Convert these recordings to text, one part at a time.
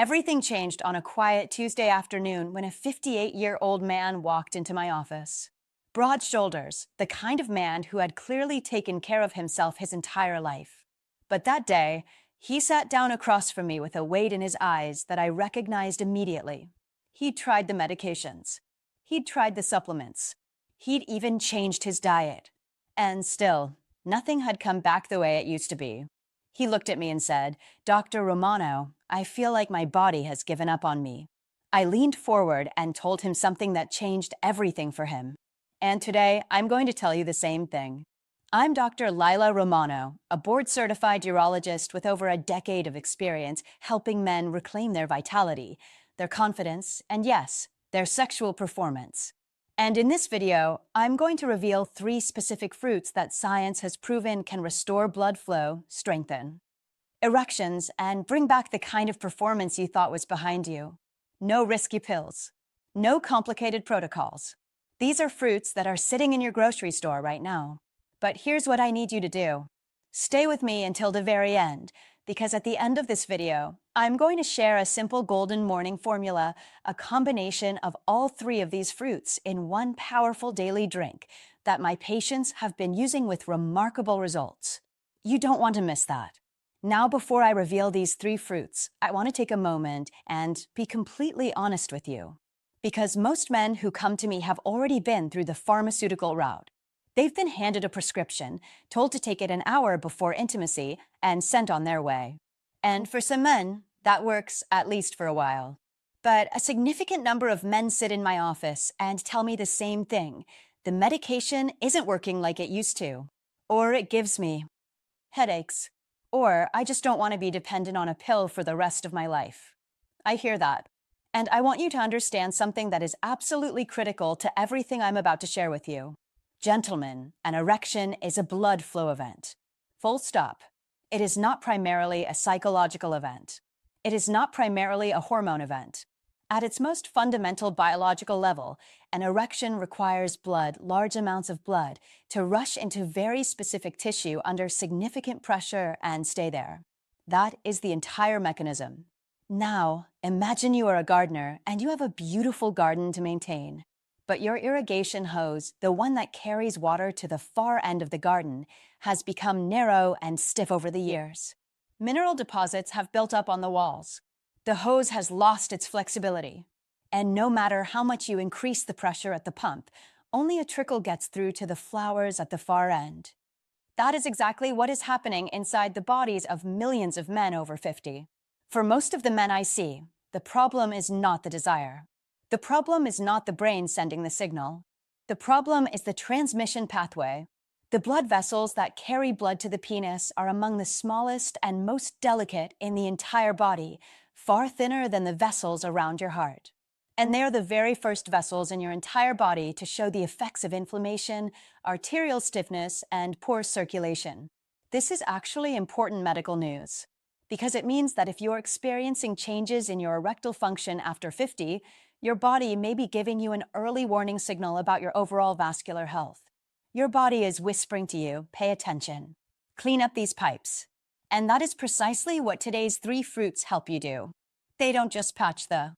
Everything changed on a quiet Tuesday afternoon when a 58-year-old man walked into my office. Broad shoulders, the kind of man who had clearly taken care of himself his entire life. But that day, he sat down across from me with a weight in his eyes that I recognized immediately. He'd tried the medications. He'd tried the supplements. He'd even changed his diet. And still, nothing had come back the way it used to be. He looked at me and said, "Dr. Romano, I feel like my body has given up on me." I leaned forward and told him something that changed everything for him. And today, I'm going to tell you the same thing. I'm Dr. Lila Romano, a board-certified urologist with over a decade of experience helping men reclaim their vitality, their confidence, and yes, their sexual performance. And in this video, I'm going to reveal 3 specific fruits that science has proven can restore blood flow, strengthen erections, and bring back the kind of performance you thought was behind you. No risky pills. No complicated protocols. These are fruits that are sitting in your grocery store right now. But here's what I need you to do. Stay with me until the very end, because at the end of this video, I'm going to share a simple golden morning formula, a combination of all 3 of these fruits in one powerful daily drink that my patients have been using with remarkable results. You don't want to miss that. Now, before I reveal these 3 fruits, I want to take a moment and be completely honest with you. Because most men who come to me have already been through the pharmaceutical route. They've been handed a prescription, told to take it an hour before intimacy, and sent on their way. And for some men, that works at least for a while. But a significant number of men sit in my office and tell me the same thing. The medication isn't working like it used to. Or it gives me headaches. Or I just don't want to be dependent on a pill for the rest of my life. I hear that. And I want you to understand something that is absolutely critical to everything I'm about to share with you. Gentlemen, an erection is a blood flow event. Full stop. It is not primarily a psychological event. It is not primarily a hormone event. At its most fundamental biological level, an erection requires blood, large amounts of blood, to rush into very specific tissue under significant pressure and stay there. That is the entire mechanism. Now, imagine you are a gardener and you have a beautiful garden to maintain. But your irrigation hose, the one that carries water to the far end of the garden, has become narrow and stiff over the years. Mineral deposits have built up on the walls. The hose has lost its flexibility. And no matter how much you increase the pressure at the pump, only a trickle gets through to the flowers at the far end. That is exactly what is happening inside the bodies of millions of men over 50. For most of the men I see, the problem is not the desire. The problem is not the brain sending the signal. The problem is the transmission pathway. The blood vessels that carry blood to the penis are among the smallest and most delicate in the entire body, far thinner than the vessels around your heart. And they are the very first vessels in your entire body to show the effects of inflammation, arterial stiffness, and poor circulation. This is actually important medical news, because it means that if you're experiencing changes in your erectile function after 50, your body may be giving you an early warning signal about your overall vascular health. Your body is whispering to you, pay attention. Clean up these pipes. And that is precisely what today's 3 fruits help you do. They don't just patch the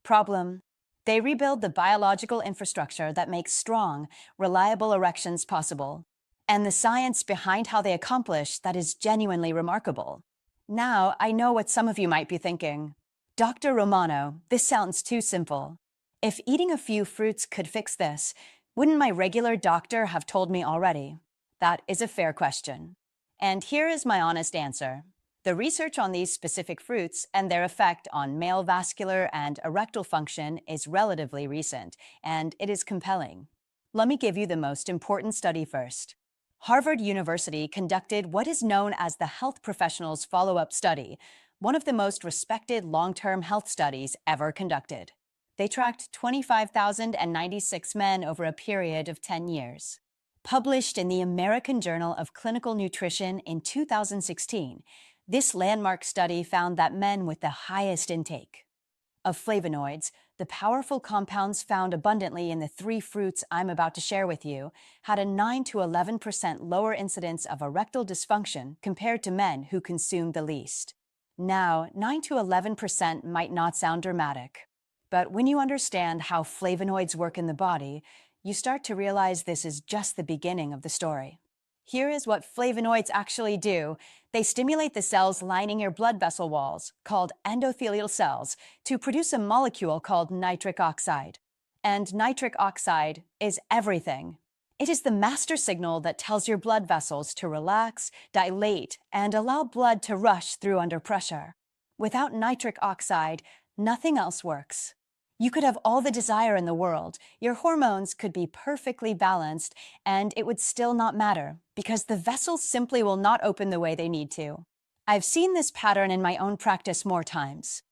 problem. They rebuild the biological infrastructure that makes strong, reliable erections possible. And the science behind how they accomplish that is genuinely remarkable. Now, I know what some of you might be thinking. Dr. Romano, this sounds too simple. If eating a few fruits could fix this, wouldn't my regular doctor have told me already? That is a fair question. And here is my honest answer. The research on these specific fruits and their effect on male vascular and erectile function is relatively recent, and it is compelling. Let me give you the most important study first. Harvard University conducted what is known as the Health Professionals Follow-up Study, one of the most respected long-term health studies ever conducted. They tracked 25,096 men over a period of 10 years. Published in the American Journal of Clinical Nutrition in 2016, this landmark study found that men with the highest intake of flavonoids, the powerful compounds found abundantly in the 3 fruits I'm about to share with you, had a 9 to 11% lower incidence of erectile dysfunction compared to men who consumed the least. Now, 9 to 11% might not sound dramatic, but when you understand how flavonoids work in the body, you start to realize this is just the beginning of the story. Here is what flavonoids actually do. They stimulate the cells lining your blood vessel walls, called endothelial cells, to produce a molecule called nitric oxide. And nitric oxide is everything. It is the master signal that tells your blood vessels to relax, dilate, and allow blood to rush through under pressure. Without nitric oxide, nothing else works. You could have all the desire in the world, your hormones could be perfectly balanced, and it would still not matter because the vessels simply will not open the way they need to. I've seen this pattern in my own practice more times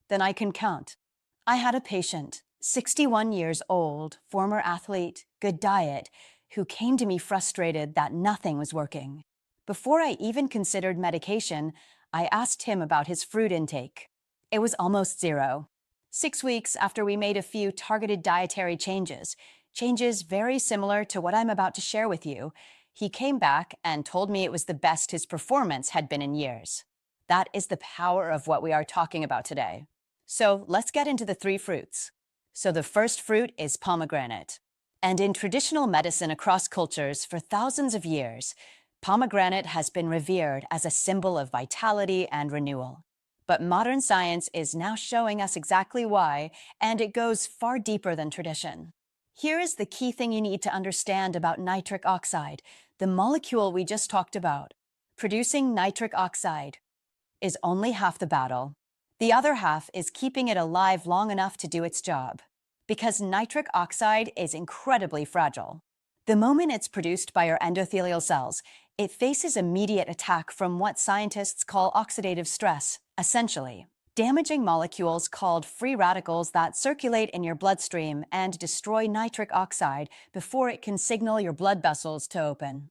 than I can count. I had a patient, 61 years old, former athlete, good diet, who came to me frustrated that nothing was working. Before I even considered medication, I asked him about his fruit intake. It was almost zero. 6 weeks after we made a few targeted dietary changes very similar to what I'm about to share with you, he came back and told me it was the best his performance had been in years. That is the power of what we are talking about today. So let's get into the 3 fruits. So the first fruit is pomegranate. And in traditional medicine across cultures for thousands of years, pomegranate has been revered as a symbol of vitality and renewal. But modern science is now showing us exactly why, and it goes far deeper than tradition. Here is the key thing you need to understand about nitric oxide, the molecule we just talked about. Producing nitric oxide is only half the battle. The other half is keeping it alive long enough to do its job. Because nitric oxide is incredibly fragile. The moment it's produced by your endothelial cells, it faces immediate attack from what scientists call oxidative stress, essentially damaging molecules called free radicals that circulate in your bloodstream and destroy nitric oxide before it can signal your blood vessels to open.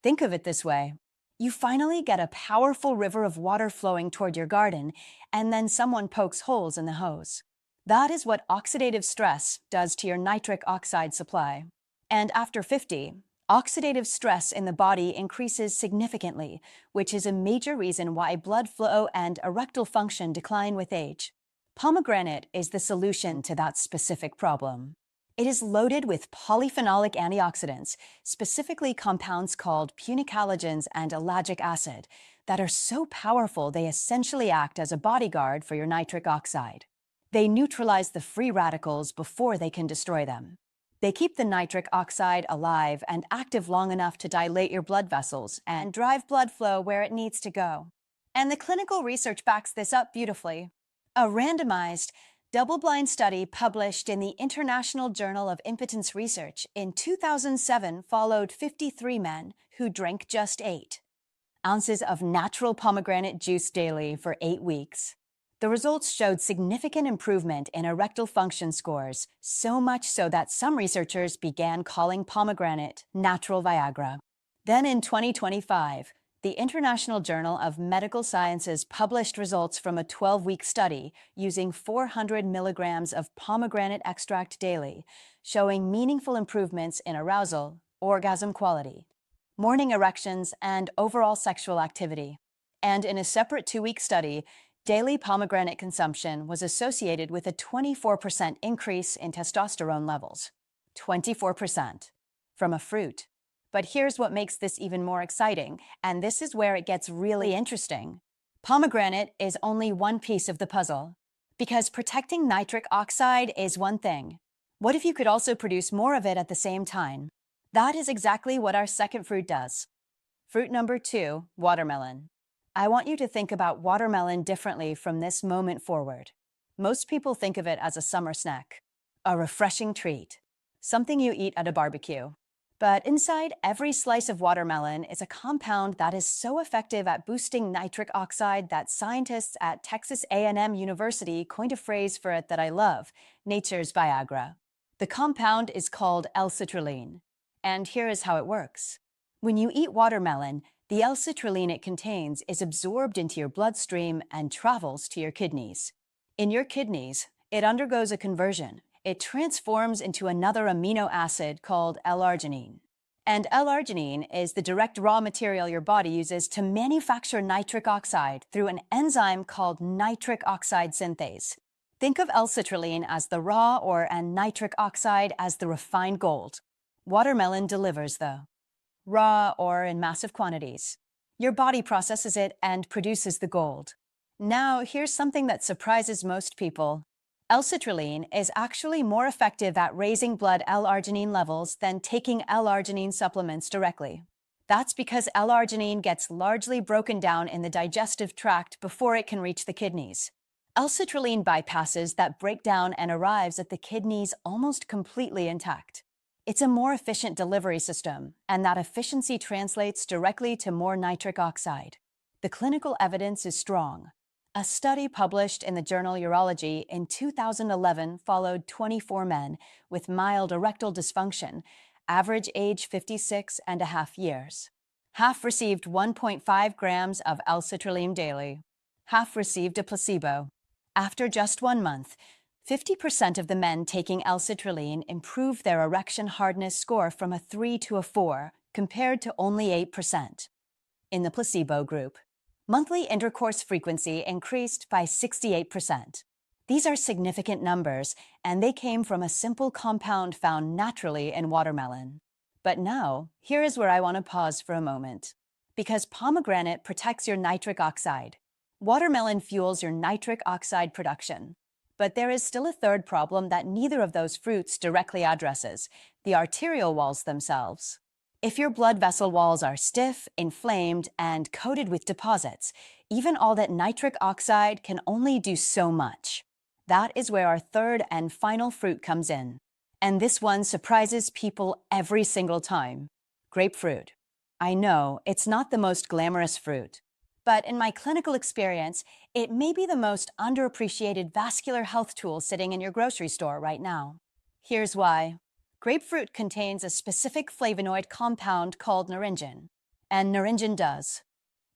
Think of it this way. You finally get a powerful river of water flowing toward your garden, and then someone pokes holes in the hose. That is what oxidative stress does to your nitric oxide supply. And after 50, oxidative stress in the body increases significantly, which is a major reason why blood flow and erectile function decline with age. Pomegranate is the solution to that specific problem. It is loaded with polyphenolic antioxidants, specifically compounds called punicalagins and ellagic acid, that are so powerful they essentially act as a bodyguard for your nitric oxide. They neutralize the free radicals before they can destroy them. They keep the nitric oxide alive and active long enough to dilate your blood vessels and drive blood flow where it needs to go. And the clinical research backs this up beautifully. A randomized, double-blind study published in the International Journal of Impotence Research in 2007 followed 53 men who drank just 8 ounces of natural pomegranate juice daily for 8 weeks. The results showed significant improvement in erectile function scores, so much so that some researchers began calling pomegranate natural Viagra. Then in 2025, the International Journal of Medical Sciences published results from a 12-week study using 400 milligrams of pomegranate extract daily, showing meaningful improvements in arousal, orgasm quality, morning erections, and overall sexual activity. And in a separate 2-week study, daily pomegranate consumption was associated with a 24% increase in testosterone levels. 24% from a fruit. But here's what makes this even more exciting, and this is where it gets really interesting. Pomegranate is only one piece of the puzzle. Because protecting nitric oxide is one thing. What if you could also produce more of it at the same time? That is exactly what our second fruit does. Fruit number 2, watermelon. I want you to think about watermelon differently from this moment forward. Most people think of it as a summer snack, a refreshing treat, something you eat at a barbecue. But inside every slice of watermelon is a compound that is so effective at boosting nitric oxide that scientists at Texas A&M University coined a phrase for it that I love, nature's Viagra. The compound is called L-citrulline, and here is how it works. When you eat watermelon, the L-citrulline it contains is absorbed into your bloodstream and travels to your kidneys. In your kidneys, it undergoes a conversion. It transforms into another amino acid called L-arginine. And L-arginine is the direct raw material your body uses to manufacture nitric oxide through an enzyme called nitric oxide synthase. Think of L-citrulline as the raw and nitric oxide as the refined gold. Watermelon delivers the raw or in massive quantities. Your body processes it and produces the gold. Now, here's something that surprises most people. L-citrulline is actually more effective at raising blood L-arginine levels than taking L-arginine supplements directly. That's because L-arginine gets largely broken down in the digestive tract before it can reach the kidneys. L-citrulline bypasses that breakdown and arrives at the kidneys almost completely intact. It's a more efficient delivery system, and that efficiency translates directly to more nitric oxide. The clinical evidence is strong. A study published in the journal Urology in 2011 followed 24 men with mild erectile dysfunction, average age 56 and a half years. Half received 1.5 grams of L-citrulline daily. Half received a placebo. After just 1 month, 50% of the men taking L-citrulline improved their erection hardness score from a 3 to a 4, compared to only 8%. In the placebo group, monthly intercourse frequency increased by 68%. These are significant numbers, and they came from a simple compound found naturally in watermelon. But now, here is where I want to pause for a moment. Because pomegranate protects your nitric oxide. Watermelon fuels your nitric oxide production. But there is still a third problem that neither of those fruits directly addresses: the arterial walls themselves. If your blood vessel walls are stiff, inflamed, and coated with deposits, even all that nitric oxide can only do so much. That is where our third and final fruit comes in. And this one surprises people every single time: grapefruit. I know, it's not the most glamorous fruit, but in my clinical experience, it may be the most underappreciated vascular health tool sitting in your grocery store right now. Here's why. Grapefruit contains a specific flavonoid compound called naringin, and naringin does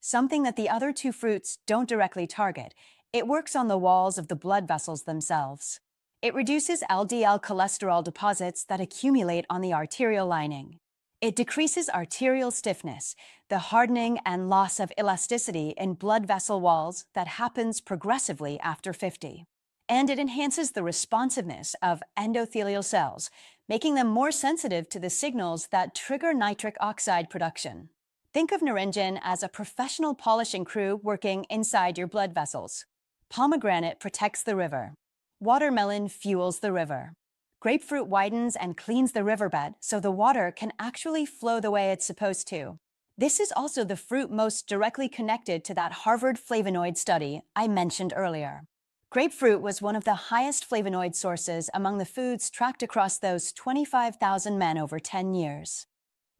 something that the other two fruits don't directly target. It works on the walls of the blood vessels themselves. It reduces LDL cholesterol deposits that accumulate on the arterial lining. It decreases arterial stiffness, the hardening and loss of elasticity in blood vessel walls that happens progressively after 50. And it enhances the responsiveness of endothelial cells, making them more sensitive to the signals that trigger nitric oxide production. Think of naringin as a professional polishing crew working inside your blood vessels. Pomegranate protects the river. Watermelon fuels the river. Grapefruit widens and cleans the riverbed so the water can actually flow the way it's supposed to. This is also the fruit most directly connected to that Harvard flavonoid study I mentioned earlier. Grapefruit was one of the highest flavonoid sources among the foods tracked across those 25,000 men over 10 years.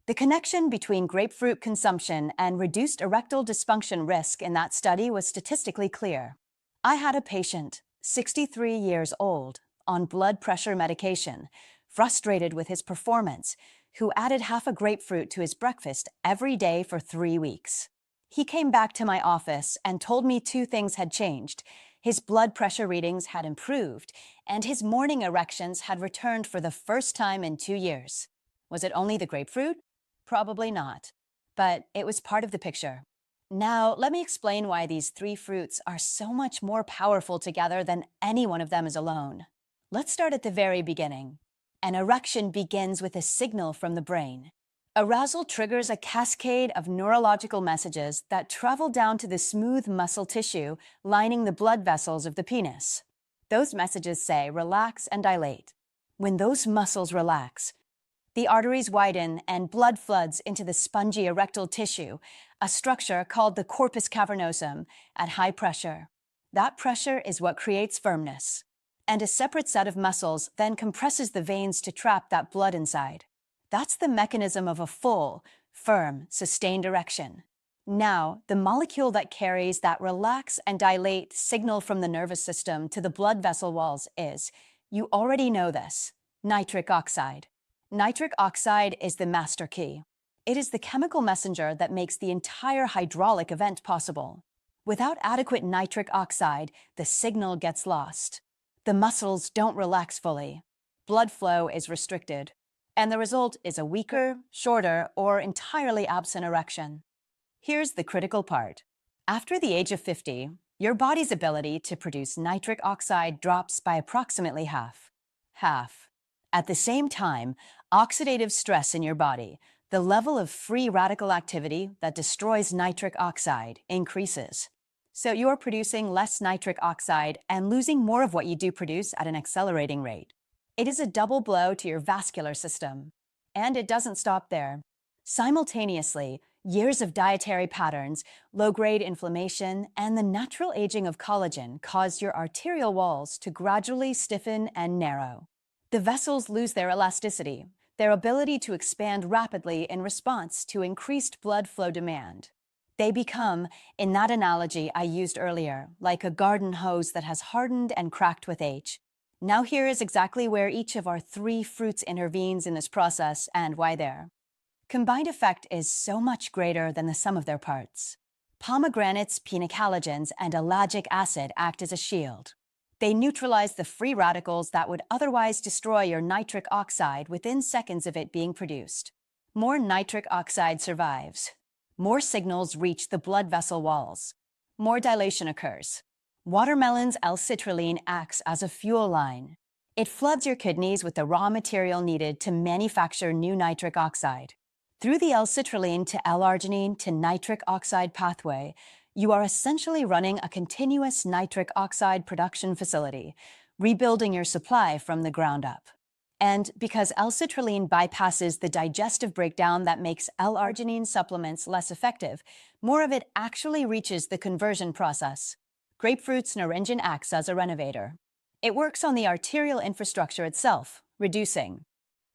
The connection between grapefruit consumption and reduced erectile dysfunction risk in that study was statistically clear. I had a patient, 63 years old, on blood pressure medication, frustrated with his performance, who added half a grapefruit to his breakfast every day for 3 weeks. He came back to my office and told me 2 things had changed. His blood pressure readings had improved, and his morning erections had returned for the first time in 2 years. Was it only the grapefruit? Probably not. But it was part of the picture. Now, let me explain why these 3 fruits are so much more powerful together than any one of them is alone. Let's start at the very beginning. An erection begins with a signal from the brain. Arousal triggers a cascade of neurological messages that travel down to the smooth muscle tissue lining the blood vessels of the penis. Those messages say, relax and dilate. When those muscles relax, the arteries widen and blood floods into the spongy erectile tissue, a structure called the corpus cavernosum, at high pressure. That pressure is what creates firmness. And a separate set of muscles then compresses the veins to trap that blood inside. That's the mechanism of a full, firm, sustained erection. Now, the molecule that carries that relax and dilate signal from the nervous system to the blood vessel walls is, you already know this, nitric oxide. Nitric oxide is the master key. It is the chemical messenger that makes the entire hydraulic event possible. Without adequate nitric oxide, the signal gets lost. The muscles don't relax fully. Blood flow is restricted. And the result is a weaker, shorter, or entirely absent erection. Here's the critical part. After the age of 50, your body's ability to produce nitric oxide drops by approximately half. Half. At the same time, oxidative stress in your body, the level of free radical activity that destroys nitric oxide, increases. So you're producing less nitric oxide and losing more of what you do produce at an accelerating rate. It is a double blow to your vascular system. And it doesn't stop there. Simultaneously, years of dietary patterns, low-grade inflammation, and the natural aging of collagen cause your arterial walls to gradually stiffen and narrow. The vessels lose their elasticity, their ability to expand rapidly in response to increased blood flow demand. They become, in that analogy I used earlier, like a garden hose that has hardened and cracked with age. Now here is exactly where each of our 3 fruits intervenes in this process and why their combined effect is so much greater than the sum of their parts. Pomegranate's pinicalogens and ellagic acid act as a shield. They neutralize the free radicals that would otherwise destroy your nitric oxide within seconds of it being produced. More nitric oxide survives. More signals reach the blood vessel walls. More dilation occurs. Watermelon's L-citrulline acts as a fuel line. It floods your kidneys with the raw material needed to manufacture new nitric oxide. Through the L-citrulline to L-arginine to nitric oxide pathway, you are essentially running a continuous nitric oxide production facility, rebuilding your supply from the ground up. And because L-citrulline bypasses the digestive breakdown that makes L-arginine supplements less effective, more of it actually reaches the conversion process. Grapefruit's naringin acts as a renovator. It works on the arterial infrastructure itself, reducing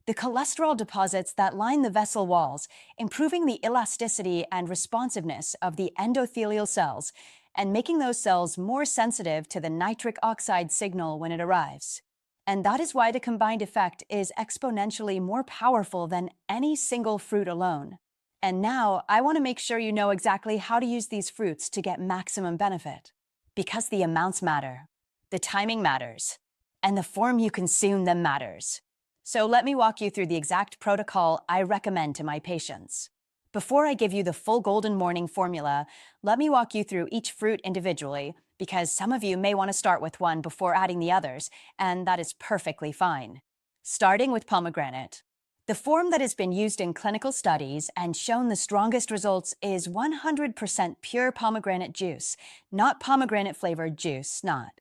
the cholesterol deposits that line the vessel walls, improving the elasticity and responsiveness of the endothelial cells, and making those cells more sensitive to the nitric oxide signal when it arrives. And that is why the combined effect is exponentially more powerful than any single fruit alone. And now, I want to make sure you know exactly how to use these fruits to get maximum benefit. Because the amounts matter, the timing matters, and the form you consume them matters. So let me walk you through the exact protocol I recommend to my patients. Before I give you the full golden morning formula, let me walk you through each fruit individually, because some of you may want to start with one before adding the others, and that is perfectly fine. Starting with pomegranate. The form that has been used in clinical studies and shown the strongest results is 100% pure pomegranate juice, not pomegranate-flavored juice, not.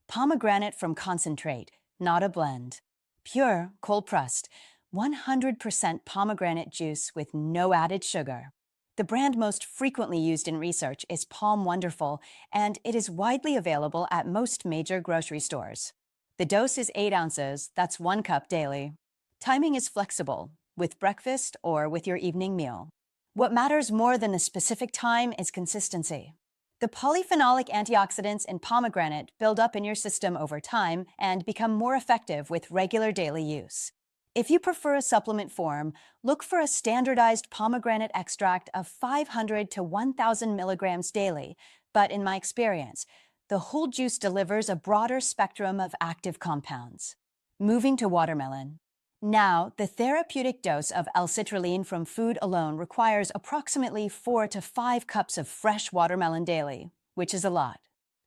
Pomegranate from concentrate, not a blend. Pure, cold-pressed, 100% pomegranate juice with no added sugar. The brand most frequently used in research is Palm Wonderful, and it is widely available at most major grocery stores. The dose is 8 ounces, that's 1 cup daily. Timing is flexible, with breakfast or with your evening meal. What matters more than the specific time is consistency. The polyphenolic antioxidants in pomegranate build up in your system over time and become more effective with regular daily use. If you prefer a supplement form, look for a standardized pomegranate extract of 500 to 1,000 milligrams daily, but in my experience, the whole juice delivers a broader spectrum of active compounds. Moving to watermelon. Now, the therapeutic dose of L-citrulline from food alone requires approximately 4 to 5 cups of fresh watermelon daily, which is a lot.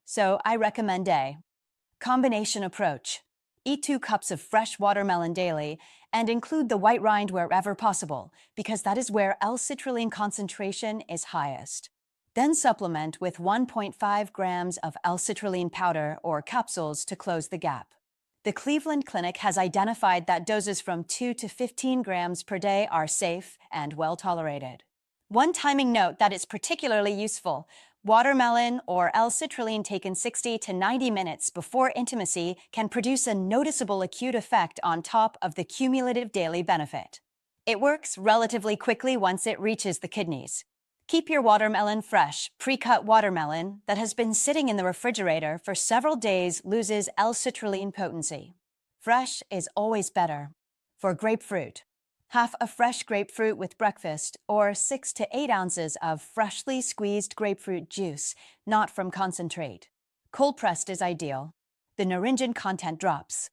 So I recommend a combination approach. Eat 2 cups of fresh watermelon daily and include the white rind wherever possible, because that is where L-citrulline concentration is highest. Then supplement with 1.5 grams of L-citrulline powder or capsules to close the gap. The Cleveland Clinic has identified that doses from 2 to 15 grams per day are safe and well tolerated. One timing note that is particularly useful: watermelon or L-citrulline taken 60 to 90 minutes before intimacy can produce a noticeable acute effect on top of the cumulative daily benefit. It works relatively quickly once it reaches the kidneys. Keep your watermelon fresh. Pre-cut watermelon that has been sitting in the refrigerator for several days loses L-citrulline potency. Fresh is always better. For grapefruit, half a fresh grapefruit with breakfast, or 6 to 8 ounces of freshly squeezed grapefruit juice, not from concentrate. Cold-pressed is ideal. The naringin content drops.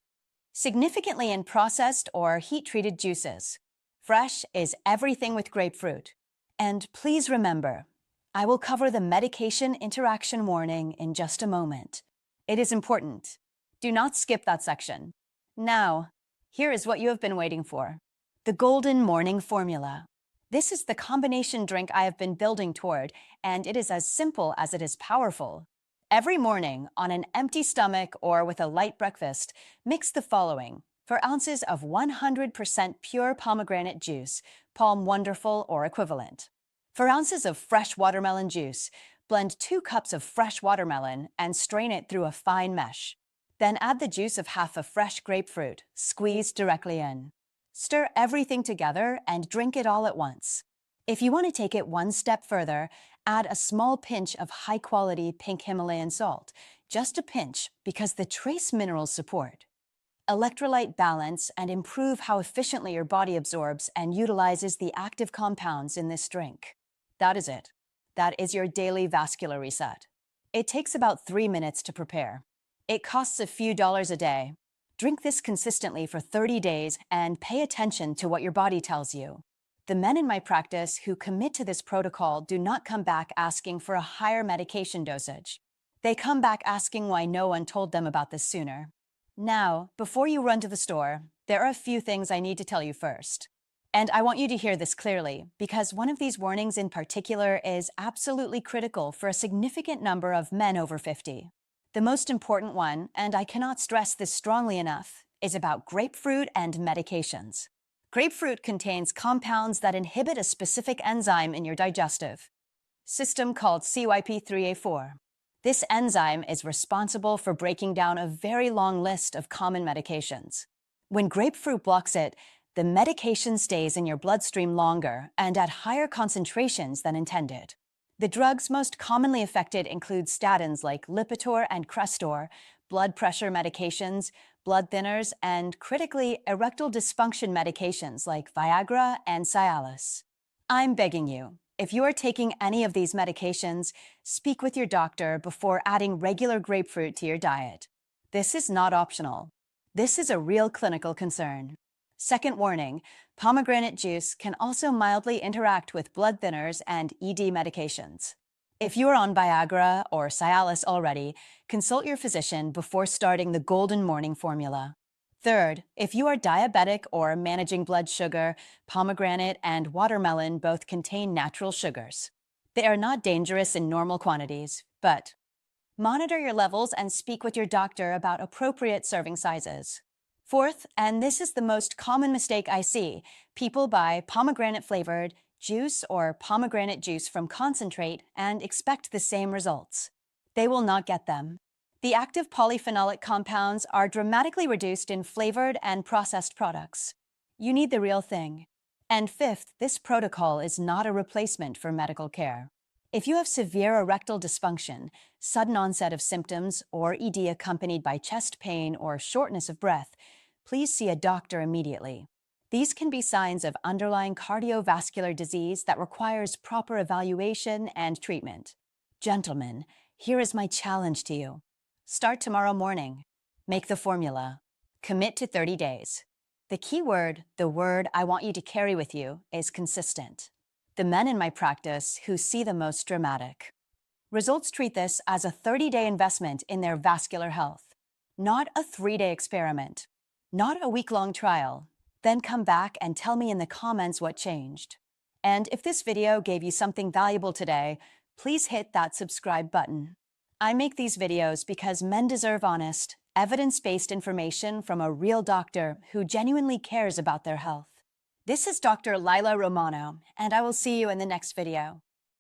significantly in processed or heat-treated juices. Fresh is everything with grapefruit. And please remember, I will cover the medication interaction warning in just a moment. It is important. Do not skip that section. Now, here is what you have been waiting for. The Golden Morning Formula. This is the combination drink I have been building toward, and it is as simple as it is powerful. Every morning, on an empty stomach or with a light breakfast, mix the following: 4 ounces of 100% pure pomegranate juice, Palm Wonderful or equivalent. 4 ounces of fresh watermelon juice. Blend 2 cups of fresh watermelon and strain it through a fine mesh. Then add the juice of half a fresh grapefruit, squeezed directly in. Stir everything together and drink it all at once. If you want to take it one step further, add a small pinch of high-quality pink Himalayan salt. Just a pinch, because the trace minerals support electrolyte balance and improve how efficiently your body absorbs and utilizes the active compounds in this drink. That is it. That is your daily vascular reset. It takes about 3 minutes to prepare. It costs a few dollars a day. Drink this consistently for 30 days and pay attention to what your body tells you. The men in my practice who commit to this protocol do not come back asking for a higher medication dosage. They come back asking why no one told them about this sooner. Now, before you run to the store, there are a few things I need to tell you first. And I want you to hear this clearly, because one of these warnings in particular is absolutely critical for a significant number of men over 50. The most important one, and I cannot stress this strongly enough, is about grapefruit and medications. Grapefruit contains compounds that inhibit a specific enzyme in your digestive system called CYP3A4. This enzyme is responsible for breaking down a very long list of common medications. When grapefruit blocks it, the medication stays in your bloodstream longer and at higher concentrations than intended. The drugs most commonly affected include statins like Lipitor and Crestor, blood pressure medications, blood thinners, and critically, erectile dysfunction medications like Viagra and Cialis. I'm begging you, if you are taking any of these medications, speak with your doctor before adding regular grapefruit to your diet. This is not optional. This is a real clinical concern. Second warning, pomegranate juice can also mildly interact with blood thinners and ED medications. If you are on Viagra or Cialis already, consult your physician before starting the Golden Morning Formula. Third, if you are diabetic or managing blood sugar, pomegranate and watermelon both contain natural sugars. They are not dangerous in normal quantities, but monitor your levels and speak with your doctor about appropriate serving sizes. Fourth, and this is the most common mistake I see, people buy pomegranate-flavored juice or pomegranate juice from concentrate and expect the same results. They will not get them. The active polyphenolic compounds are dramatically reduced in flavored and processed products. You need the real thing. And fifth, this protocol is not a replacement for medical care. If you have severe erectile dysfunction, sudden onset of symptoms, or ED accompanied by chest pain or shortness of breath, please see a doctor immediately. These can be signs of underlying cardiovascular disease that requires proper evaluation and treatment. Gentlemen, here is my challenge to you. Start tomorrow morning. Make the formula. Commit to 30 days. The key word, the word I want you to carry with you, is consistent. The men in my practice who see the most dramatic results treat this as a 30-day investment in their vascular health, not a 3-day experiment, not a week-long trial. Then come back and tell me in the comments what changed. And if this video gave you something valuable today, please hit that subscribe button. I make these videos because men deserve honest, evidence-based information from a real doctor who genuinely cares about their health. This is Dr. Lila Romano, and I will see you in the next video.